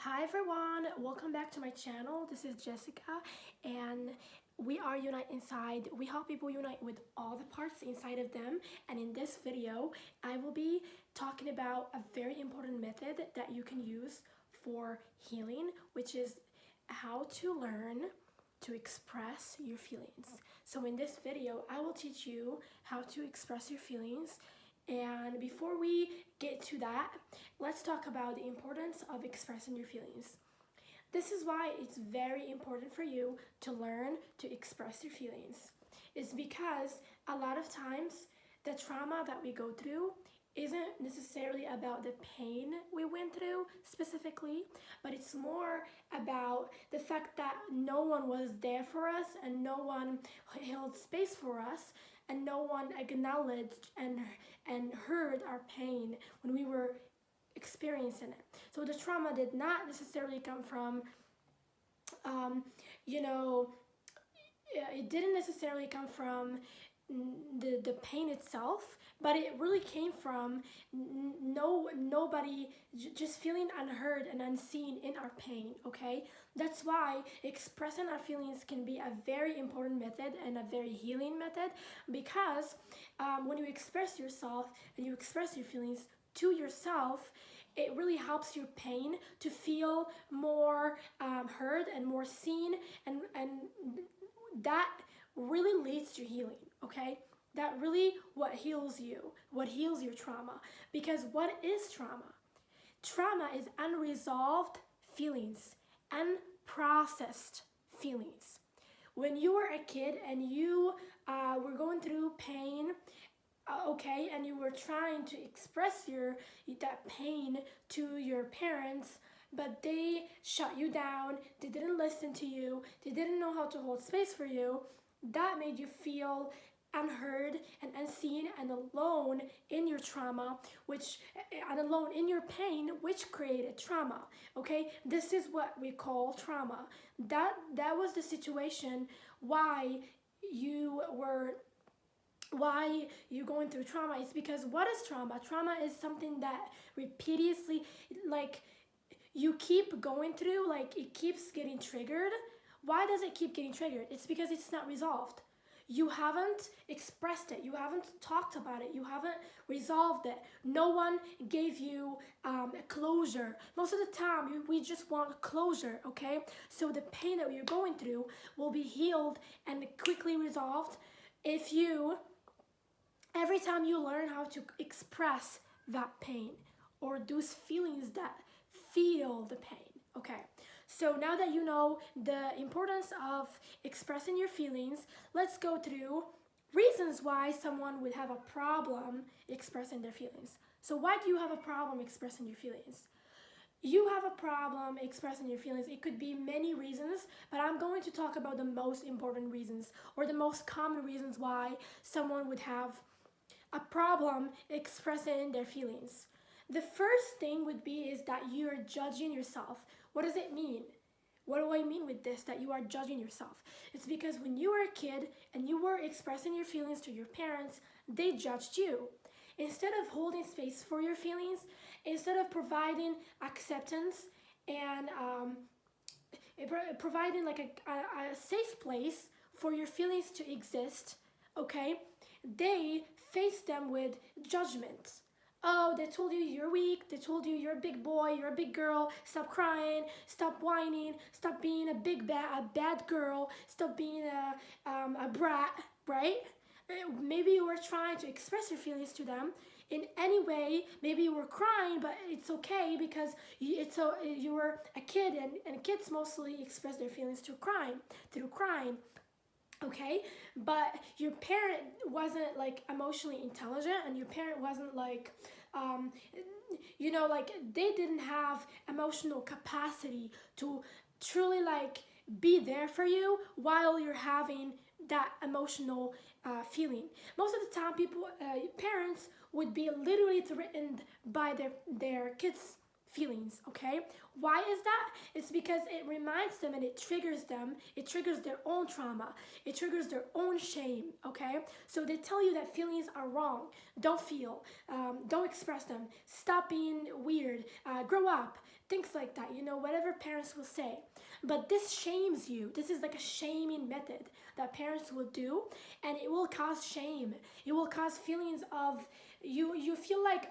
Hi everyone, welcome back to my channel. This is Jessica and we are Unite Inside. We help people unite with all the parts inside of them, and in this video I will be talking about a very important method that you can use for healing, which is how to learn to express your feelings. So in this video I will teach you how to express your feelings. And before we get to that, let's talk about the importance of expressing your feelings. This is why it's very important for you to learn to express your feelings. It's because a lot of times the trauma that we go through isn't necessarily about the pain we went through specifically, but it's more about the fact that no one was there for us and no one held space for us and no one acknowledged and heard our pain when we were experiencing it. So the trauma did not necessarily come from, it didn't necessarily come from the pain itself, but it really came from nobody just feeling unheard and unseen in our pain. Okay, that's why expressing our feelings can be a very important method and a very healing method, because when you express yourself and you express your feelings to yourself, it really helps your pain to feel more heard and more seen, and that really leads to healing. Okay, that really what heals you, what heals your trauma. Because what is trauma? Trauma is unresolved feelings, unprocessed feelings. When you were a kid and you were going through pain, okay, and you were trying to express that pain to your parents, but they shut you down, they didn't listen to you, they didn't know how to hold space for you, that made you feel unheard and unseen and alone in your trauma, and alone in your pain, which created trauma. Okay, this is what we call trauma. That was the situation why you're going through trauma. It's because what is trauma? Trauma is something that repeatedly, like, you keep going through, like it keeps getting triggered. Why does it keep getting triggered? It's because it's not resolved. You haven't expressed it, you haven't talked about it, you haven't resolved it. No one gave you a closure. Most of the time, we just want closure, okay? So the pain that you're going through will be healed and quickly resolved if you, every time you learn how to express that pain or those feelings that feel the pain, okay? So now that you know the importance of expressing your feelings, let's go through reasons why someone would have a problem expressing their feelings. So why do you have a problem expressing your feelings? You have a problem expressing your feelings. It could be many reasons, but I'm going to talk about the most important reasons, or the most common reasons why someone would have a problem expressing their feelings. The first thing would be is that you are judging yourself. What does it mean? What do I mean with this, that you are judging yourself? It's because when you were a kid and you were expressing your feelings to your parents, they judged you. Instead of holding space for your feelings, instead of providing acceptance and providing like a safe place for your feelings to exist, okay, they faced them with judgment. Oh, they told you you're weak, they told you you're a big boy, you're a big girl, stop crying, stop whining, stop being a bad girl, stop being a brat, right? Maybe you were trying to express your feelings to them in any way. Maybe you were crying, but it's okay because you were a kid, and kids mostly express their feelings through crying. Okay, but your parent wasn't like emotionally intelligent, and your parent wasn't like, like they didn't have emotional capacity to truly like be there for you while you're having that emotional feeling. Most of the time, parents would be literally threatened by their kids' feelings, okay? Why is that? It's because it reminds them and it triggers them. It triggers their own trauma. It triggers their own shame, okay? So they tell you that feelings are wrong. Don't feel. Don't express them. Stop being weird. Grow up. Things like that, whatever parents will say. But this shames you. This is like a shaming method that parents will do, and it will cause shame. It will cause feelings of, you feel like,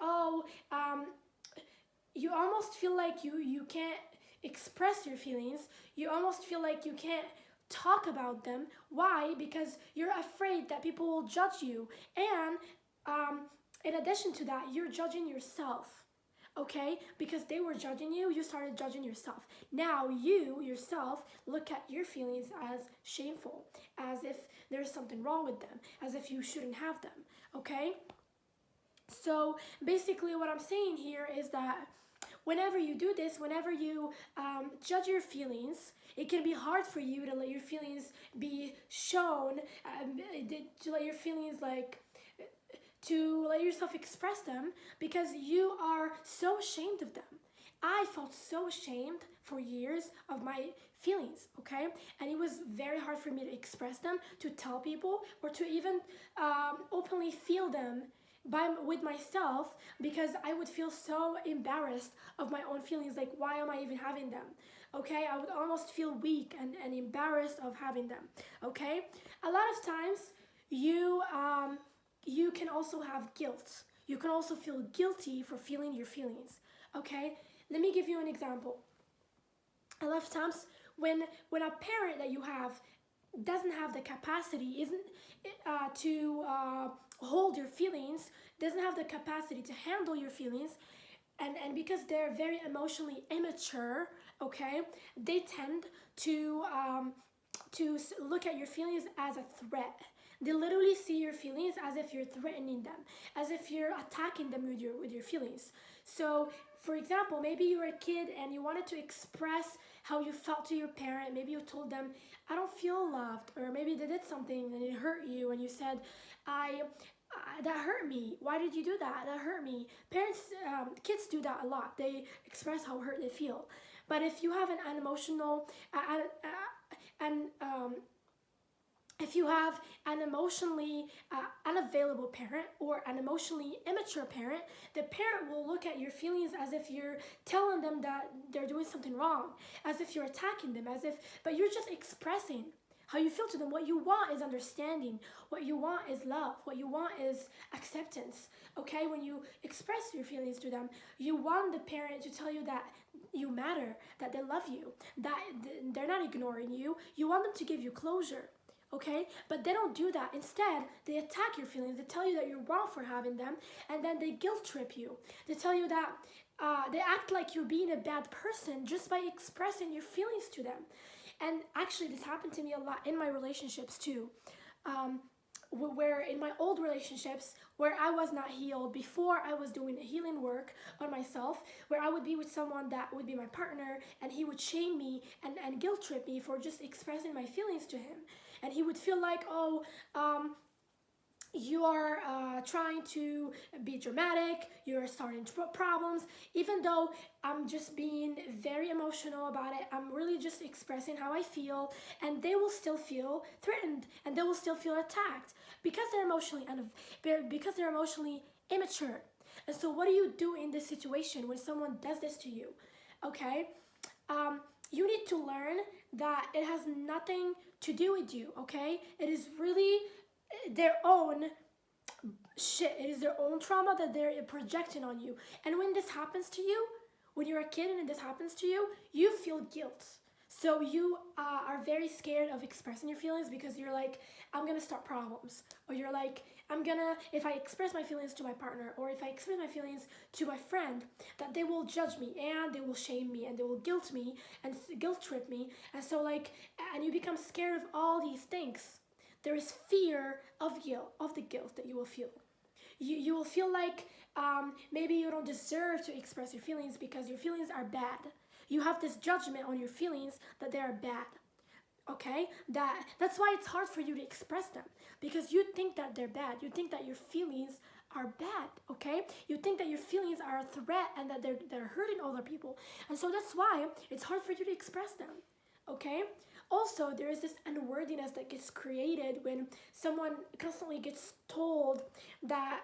you almost feel like you can't express your feelings. You almost feel like you can't talk about them. Why? Because you're afraid that people will judge you. And in addition to that, you're judging yourself. Okay? Because they were judging you, you started judging yourself. Now you, yourself, look at your feelings as shameful, as if there's something wrong with them, as if you shouldn't have them. Okay? So basically what I'm saying here is that whenever you do this, whenever you judge your feelings, it can be hard for you to let your feelings be shown, to let your feelings to let yourself express them, because you are so ashamed of them. I felt so ashamed for years of my feelings, okay? And it was very hard for me to express them, to tell people, or to even openly feel them with myself, because I would feel so embarrassed of my own feelings. Like, why am I even having them? Okay, I would almost feel weak and embarrassed of having them. Okay, a lot of times you can also have guilt. You can also feel guilty for feeling your feelings. Okay, let me give you an example. A lot of times when a parent that you have doesn't have the capacity, isn't to hold your feelings, doesn't have the capacity to handle your feelings, and because they're very emotionally immature, okay, they tend to look at your feelings as a threat. They literally see your feelings as if you're threatening them, as if you're attacking them with your feelings. So, for example, maybe you were a kid and you wanted to express how you felt to your parent. Maybe you told them, I don't feel loved, or maybe they did something and it hurt you, and you said, that hurt me. Why did you do that? That hurt me. Kids do that a lot. They express how hurt they feel. But if you have an unemotional, if you have an emotionally unavailable parent or an emotionally immature parent, the parent will look at your feelings as if you're telling them that they're doing something wrong, as if you're attacking them, but you're just expressing how you feel to them. What you want is understanding. What you want is love. What you want is acceptance. Okay, when you express your feelings to them, you want the parent to tell you that you matter, that they love you, that they're not ignoring you. You want them to give you closure. Okay, but they don't do that. Instead, they attack your feelings. They tell you that you're wrong for having them, and then they guilt trip you. They tell you that they act like you're being a bad person just by expressing your feelings to them. And actually, this happened to me a lot in my relationships too. Where in my old relationships, where I was not healed, before I was doing healing work on myself, where I would be with someone that would be my partner, and he would shame me and guilt trip me for just expressing my feelings to him. And he would feel like, you are trying to be dramatic, you're starting problems, even though I'm just being very emotional about it. I'm really just expressing how I feel, and they will still feel threatened, and they will still feel attacked because they're emotionally immature. And so what do you do in this situation when someone does this to you? Okay, you need to learn that it has nothing to do with you. Okay, it is really their own shit. It is their own trauma that they're projecting on you. And when this happens to you, when you're a kid and this happens to you, you feel guilt. So you are very scared of expressing your feelings because you're like, I'm gonna start problems. Or you're like, if I express my feelings to my partner, or if I express my feelings to my friend, that they will judge me and they will shame me and they will guilt me and guilt trip me. And so and you become scared of all these things. There is fear of the guilt that you will feel. You will feel like maybe you don't deserve to express your feelings because your feelings are bad. You have this judgment on your feelings that they are bad. Okay? That's why it's hard for you to express them, because you think that they're bad. You think that your feelings are bad, okay? You think that your feelings are a threat and that they're hurting other people. And so that's why it's hard for you to express them, okay? Also, there is this unworthiness that gets created when someone constantly gets told that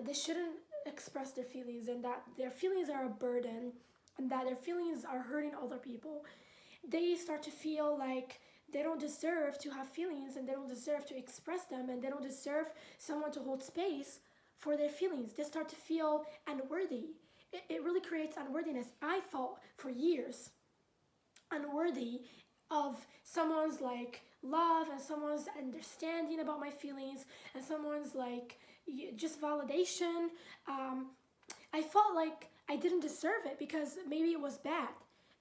they shouldn't express their feelings and that their feelings are a burden and that their feelings are hurting other people. They start to feel like they don't deserve to have feelings and they don't deserve to express them and they don't deserve someone to hold space for their feelings. They start to feel unworthy. It really creates unworthiness. I felt for years unworthy of someone's like love and someone's understanding about my feelings and someone's like just validation. I felt like I didn't deserve it because maybe it was bad.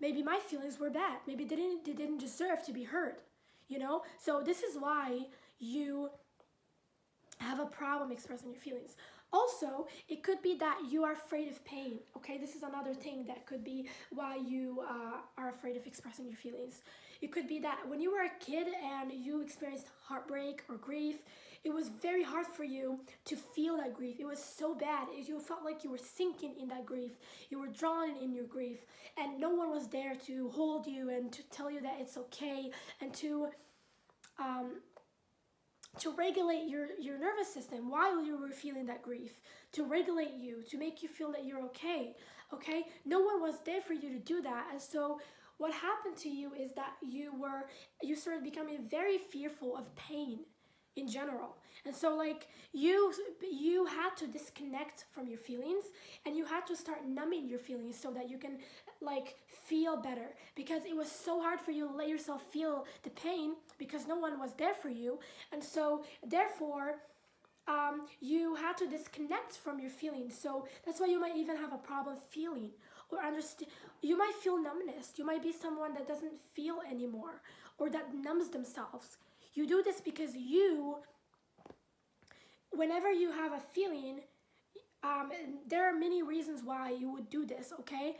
Maybe my feelings were bad. Maybe they didn't deserve to be heard, you know? So this is why you have a problem expressing your feelings. Also, it could be that you are afraid of pain, okay? This is another thing that could be why you are afraid of expressing your feelings. It could be that when you were a kid and you experienced heartbreak or grief, it was very hard for you to feel that grief. It was so bad. You felt like you were sinking in that grief. You were drowning in your grief. And no one was there to hold you and to tell you that it's okay and to regulate your nervous system while you were feeling that grief, to regulate you, to make you feel that you're okay, okay? No one was there for you to do that. And so what happened to you is that you started becoming very fearful of pain in general. And so like you had to disconnect from your feelings and you had to start numbing your feelings so that you can like feel better, because it was so hard for you to let yourself feel the pain because no one was there for you. And so therefore you had to disconnect from your feelings. So that's why you might even have a problem feeling or understand. You might feel numbness. You might be someone that doesn't feel anymore or that numbs themselves. You do this because whenever you have a feeling, there are many reasons why you would do this, okay?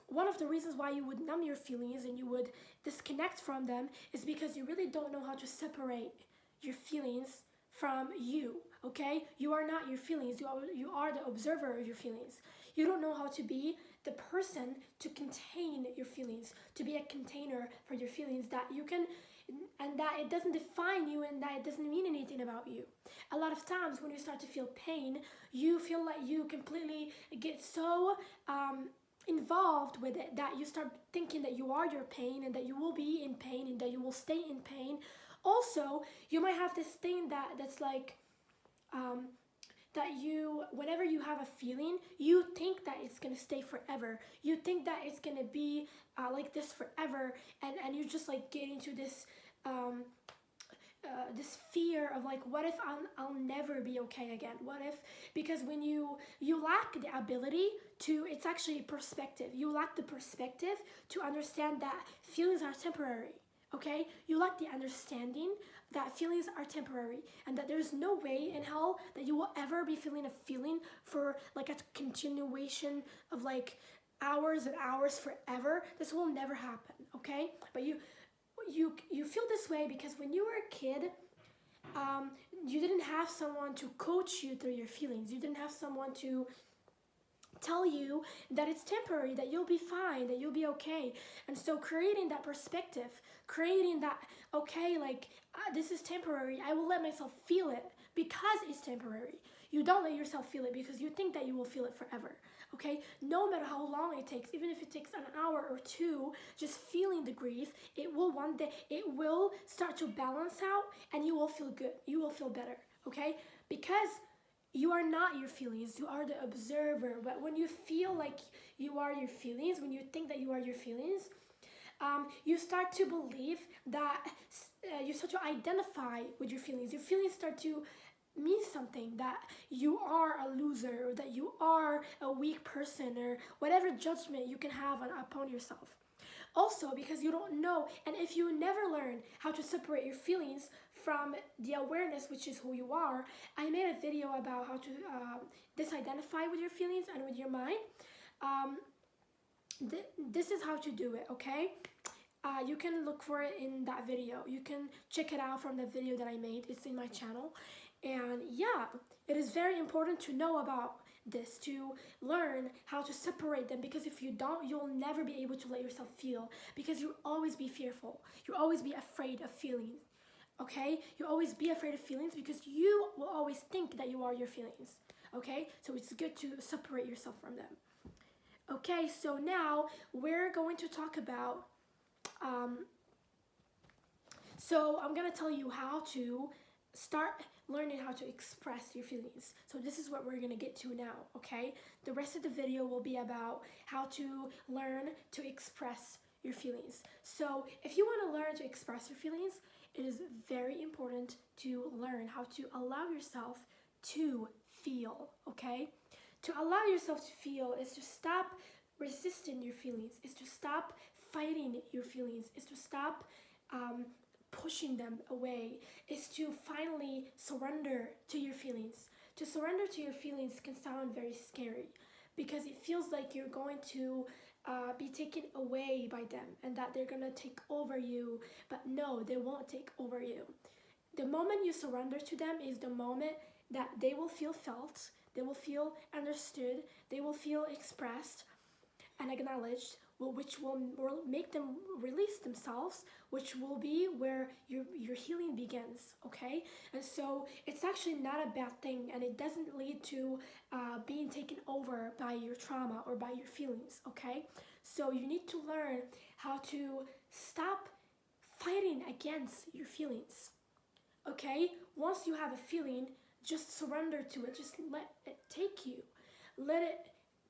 One of the reasons why you would numb your feelings and you would disconnect from them is because you really don't know how to separate your feelings from you, okay? You are not your feelings. You are the observer of your feelings. You don't know how to be the person to contain your feelings, to be a container for your feelings that you can, and that it doesn't define you and that it doesn't mean anything about you. A lot of times when you start to feel pain, you feel like you completely get so involved with it that you start thinking that you are your pain and that you will be in pain and that you will stay in pain. Also, you might have this thing that's like that whenever you have a feeling, you think that it's gonna stay forever. You think that it's gonna be like this forever, and you just like get into this this fear of like, what if I'll never be okay again? What if, because when you lack the ability to, it's actually perspective. You lack the perspective to understand that feelings are temporary, okay? You lack the understanding that feelings are temporary and that there's no way in hell that you will ever be feeling a feeling for like a continuation of like hours and hours forever. This will never happen, okay? But you feel this way because when you were a kid, you didn't have someone to coach you through your feelings. You didn't have someone to tell you that it's temporary, that you'll be fine, that you'll be okay. And so creating that perspective, creating that, okay, like this is temporary, I will let myself feel it because it's temporary. You don't let yourself feel it because you think that you will feel it forever, okay? No matter how long it takes, even if it takes an hour or two, just feeling the grief, it will one day, it will start to balance out and you will feel good. You will feel better, okay? Because you are not your feelings, you are the observer. But when you feel like you are your feelings, when you think that you are your feelings, you start to believe that, you start to identify with your feelings. Your feelings start to mean something, that you are a loser, or that you are a weak person, or whatever judgment you can have upon yourself. Also, because you don't know, and if you never learn how to separate your feelings from the awareness, which is who you are, I made a video about how to disidentify with your feelings and with your mind. This is how to do it, okay? You can look for it in that video. You can check it out from the video that I made. It's in my channel. And yeah, it is very important to know about this, to learn how to separate them, because if you don't, you'll never be able to let yourself feel, because you'll always be fearful. You'll always be afraid of feeling. Okay? You'll always be afraid of feelings because you will always think that you are your feelings. Okay? So it's good to separate yourself from them. Okay, so now we're going to talk about so I'm gonna tell you how to start learning how to express your feelings. So this is what we're gonna get to now, okay? The rest of the video will be about how to learn to express your feelings. So if you wanna learn to express your feelings, it is very important to learn how to allow yourself to feel, okay? To allow yourself to feel is to stop resisting your feelings, is to stop fighting your feelings, is to stop pushing them away, is to finally surrender to your feelings. To surrender to your feelings can sound very scary because it feels like you're going to be taken away by them and that they're gonna take over you, but no, they won't take over you. The moment you surrender to them is the moment that they will feel felt, they will feel understood, they will feel expressed and acknowledged, which will make them release themselves, which will be where your healing begins, okay? And so it's actually not a bad thing, and it doesn't lead to being taken over by your trauma or by your feelings, okay? So you need to learn how to stop fighting against your feelings, okay? Once you have a feeling, just surrender to it. Just let it take you. Let it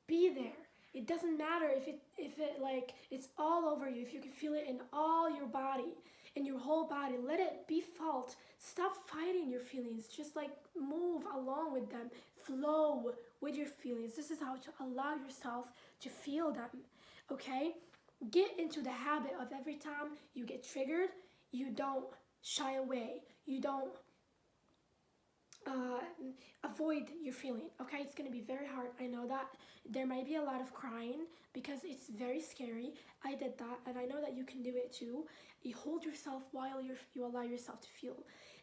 be there. It doesn't matter if it like it's all over you, if you can feel it in all your body, in your whole body. Let it be felt. Stop fighting your feelings. Just like move along with them. Flow with your feelings. This is how to allow yourself to feel them. Okay? Get into the habit of every time you get triggered, you don't shy away. You don't avoid your feeling, okay? It's gonna be very hard. I know that there might be a lot of crying because it's very scary. I did that, and I know that you can do it too. You hold yourself while you allow yourself to feel.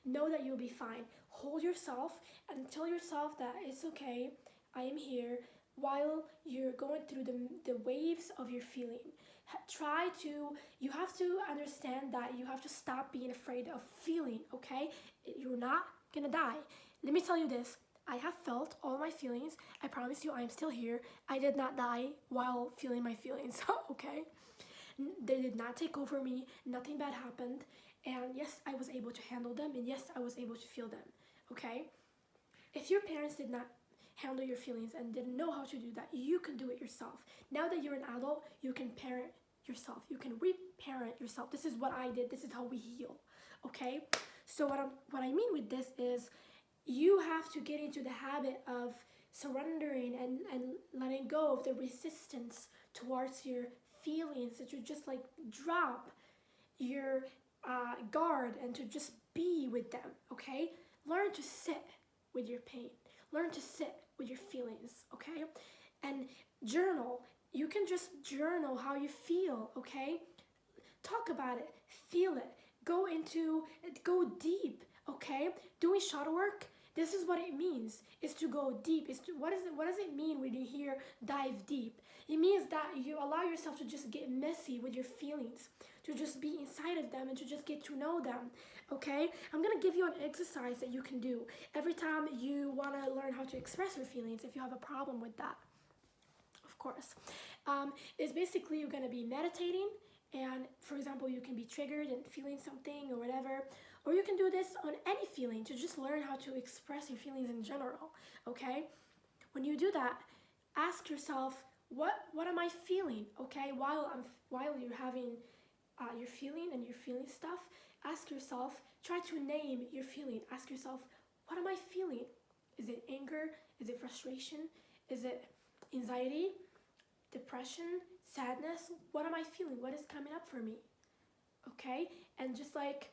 Know that you'll be fine. Hold yourself and tell yourself that it's okay. I am here while you're going through the waves of your feeling. You have to understand that you have to stop being afraid of feeling, okay? You're not gonna die. Let me tell you this. I have felt all my feelings. I promise you I am still here. I did not die while feeling my feelings, okay? They did not take over me. Nothing bad happened. And yes, I was able to handle them. And yes, I was able to feel them, okay? If your parents did not handle your feelings and didn't know how to do that, you can do it yourself. Now that you're an adult, you can parent yourself. You can reparent yourself. This is what I did. This is how we heal, okay? So what I mean with this is you have to get into the habit of surrendering and letting go of the resistance towards your feelings, that you just like drop your guard and to just be with them, okay? Learn to sit with your pain. Learn to sit with your feelings, okay? And journal. You can just journal how you feel, okay? Talk about it. Feel it. Go deep, okay? Doing shadow work, this is what it means, is to go deep. What does it mean when you hear dive deep? It means that you allow yourself to just get messy with your feelings, to just be inside of them and to just get to know them, okay? I'm gonna give you an exercise that you can do every time you wanna learn how to express your feelings if you have a problem with that, of course. Is basically you're gonna be meditating, and for example, you can be triggered and feeling something or whatever, or you can do this on any feeling to just learn how to express your feelings in general, okay? When you do that, ask yourself, what am I feeling, okay? While you're having your feeling and you're feeling stuff, ask yourself, try to name your feeling. Ask yourself, what am I feeling? Is it anger? Is it frustration? Is it anxiety? Depression? Sadness? What am I feeling? What is coming up for me? Okay? And just like,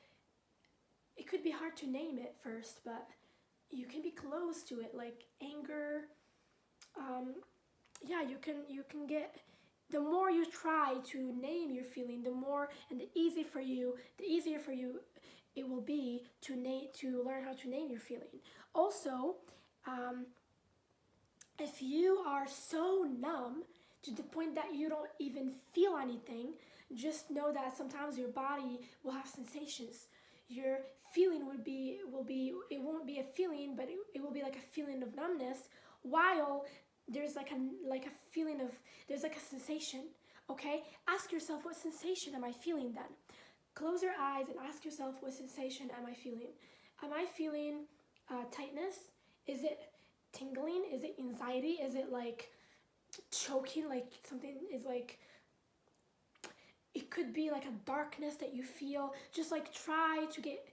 it could be hard to name it first, but you can be close to it, like anger. Yeah, you can get, the more you try to name your feeling, the more and the easier for you it will be to learn how to name your feeling. Also, um, if you are so numb to the point that you don't even feel anything, just know that sometimes your body will have sensations. Your feeling will be it won't be a feeling, but it will be like a feeling of numbness, while there's like a feeling of there's like a sensation. Okay, ask yourself, what sensation am I feeling then? Close your eyes and ask yourself, what sensation am I feeling? Am I feeling tightness? Is it tingling? Is it anxiety? Is it like choking? Like something is like, it could be like a darkness that you feel. Just like try to get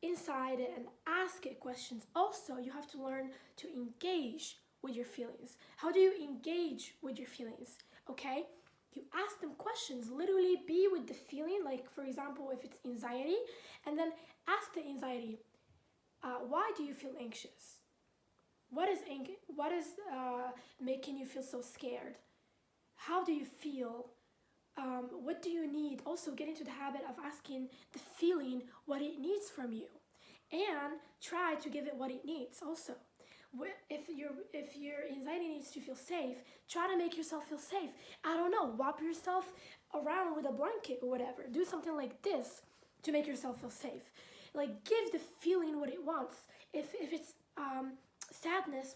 inside it and ask it questions. Also, you have to learn to engage with your feelings. How do you engage with your feelings? Okay? You ask them questions. Literally be with the feeling. Like, for example, if it's anxiety, and then ask the anxiety, why do you feel anxious? What is making you feel so scared? How do you feel? What do you need? Also, get into the habit of asking the feeling what it needs from you, and try to give it what it needs. Also, if your anxiety needs to feel safe, try to make yourself feel safe. I don't know, wrap yourself around with a blanket or whatever. Do something like this to make yourself feel safe. Like, give the feeling what it wants. If it's sadness,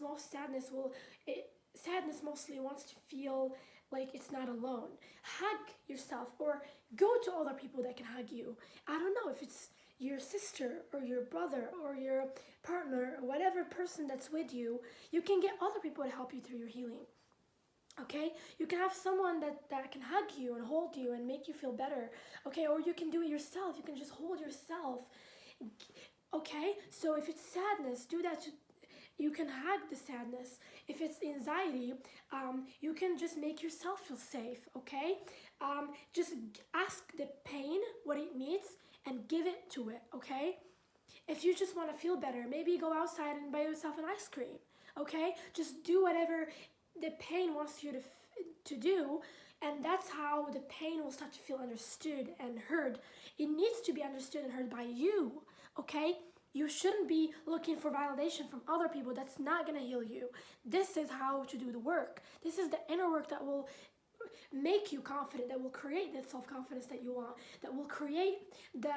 sadness mostly wants to feel like it's not alone. Hug yourself, or go to other people that can hug you. I don't know if it's your sister or your brother or your partner or whatever person that's with you. You can get other people to help you through your healing. Okay, you can have someone that can hug you and hold you and make you feel better. Okay, or you can do it yourself. You can just hold yourself. Okay, so if it's sadness, do that you can hug the sadness. If it's anxiety, you can just make yourself feel safe. Okay, just ask the pain what it needs and give it to it. Okay, if you just want to feel better, maybe go outside and buy yourself an ice cream. Okay, just do whatever the pain wants you to do, and that's how the pain will start to feel understood and heard. It needs to be understood and heard by you. Okay, you shouldn't be looking for validation from other people. That's not going to heal you. This is how to do the work. This is the inner work that will make you confident, that will create the self-confidence that you want, that will create the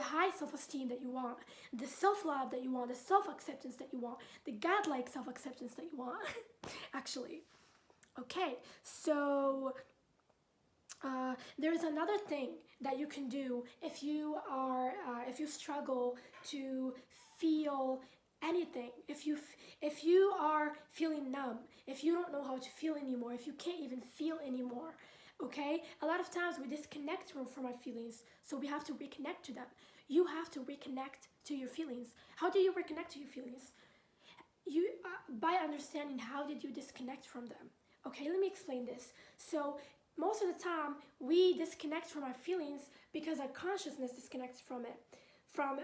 high self-esteem that you want, the self-love that you want, the self-acceptance that you want, the godlike self-acceptance that you want. Actually, okay, so there's another thing that you can do if you struggle to feel anything, if you are feeling numb, if you don't know how to feel anymore, if you can't even feel anymore. Okay, a lot of times we disconnect from our feelings, so we have to reconnect to them. You have to reconnect to your feelings. How do you reconnect to your feelings? You by understanding how did you disconnect from them. Okay, let me explain this. So most of the time we disconnect from our feelings because our consciousness disconnects from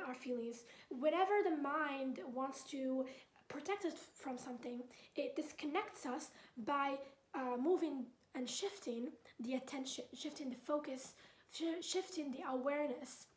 our feelings. Whenever the mind wants to protect us from something, it disconnects us by moving and shifting the attention, shifting the focus, shifting the awareness.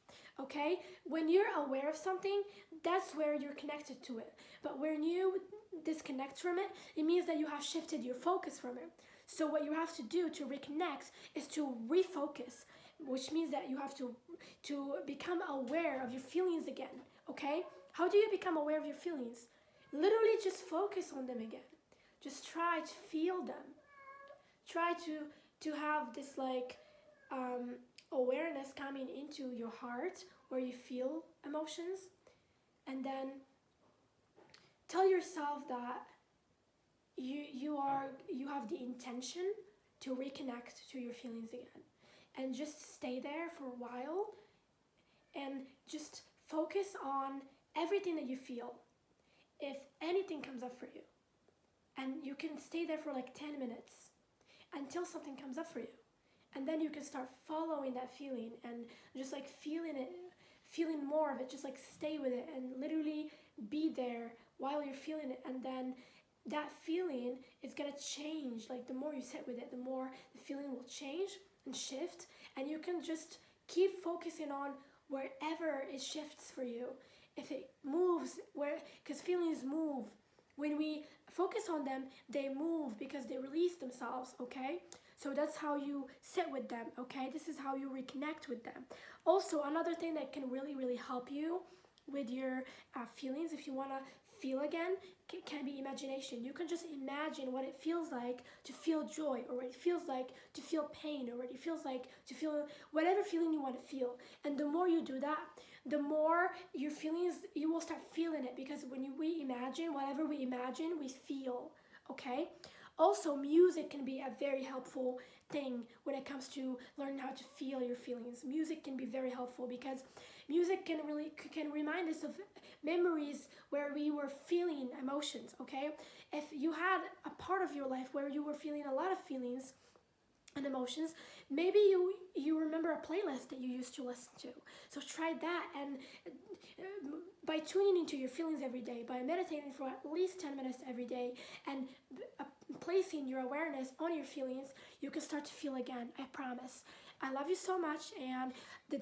Okay, when you're aware of something, that's where you're connected to it. But when you disconnect from it, it means that you have shifted your focus from it. So what you have to do to reconnect is to refocus, which means that you have to become aware of your feelings again. Okay, how do you become aware of your feelings? Literally just focus on them again. Just try to feel them. Try to have this like awareness coming into your heart where you feel emotions, and then tell yourself that you have the intention to reconnect to your feelings again, and just stay there for a while and just focus on everything that you feel. If anything comes up for you, and you can stay there for like 10 minutes until something comes up for you, and then you can start following that feeling and just like feeling it, feeling more of it. Just like stay with it and literally be there while you're feeling it, and then that feeling is gonna change. Like the more you sit with it, the more the feeling will change and shift, and you can just keep focusing on wherever it shifts for you. If it moves, because feelings move. When we focus on them, they move because they release themselves, okay? So that's how you sit with them, okay? This is how you reconnect with them. Also, another thing that can really, really help you with your feelings, if you want to feel again, can be imagination. You can just imagine what it feels like to feel joy, or what it feels like to feel pain, or what it feels like to feel whatever feeling you want to feel. And the more you do that, the more your feelings, you will start feeling it, because when we imagine, whatever we imagine, we feel, okay? Also, music can be a very helpful thing when it comes to learning how to feel your feelings. Music can be very helpful because music can remind us of memories where we were feeling emotions, okay? If you had a part of your life where you were feeling a lot of feelings and emotions, maybe you remember a playlist that you used to listen to. So try that, and by tuning into your feelings every day, by meditating for at least 10 minutes every day, and placing your awareness on your feelings, you can start to feel again, I promise. I love you so much, and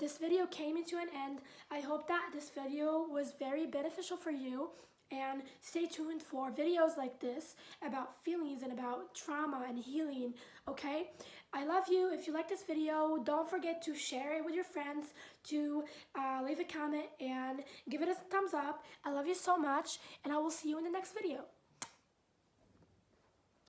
this video came into an end. I hope that this video was very beneficial for you, and stay tuned for videos like this about feelings and about trauma and healing, okay? I love you. If you like this video, don't forget to share it with your friends, to leave a comment and give it a thumbs up. I love you so much, and I will see you in the next video.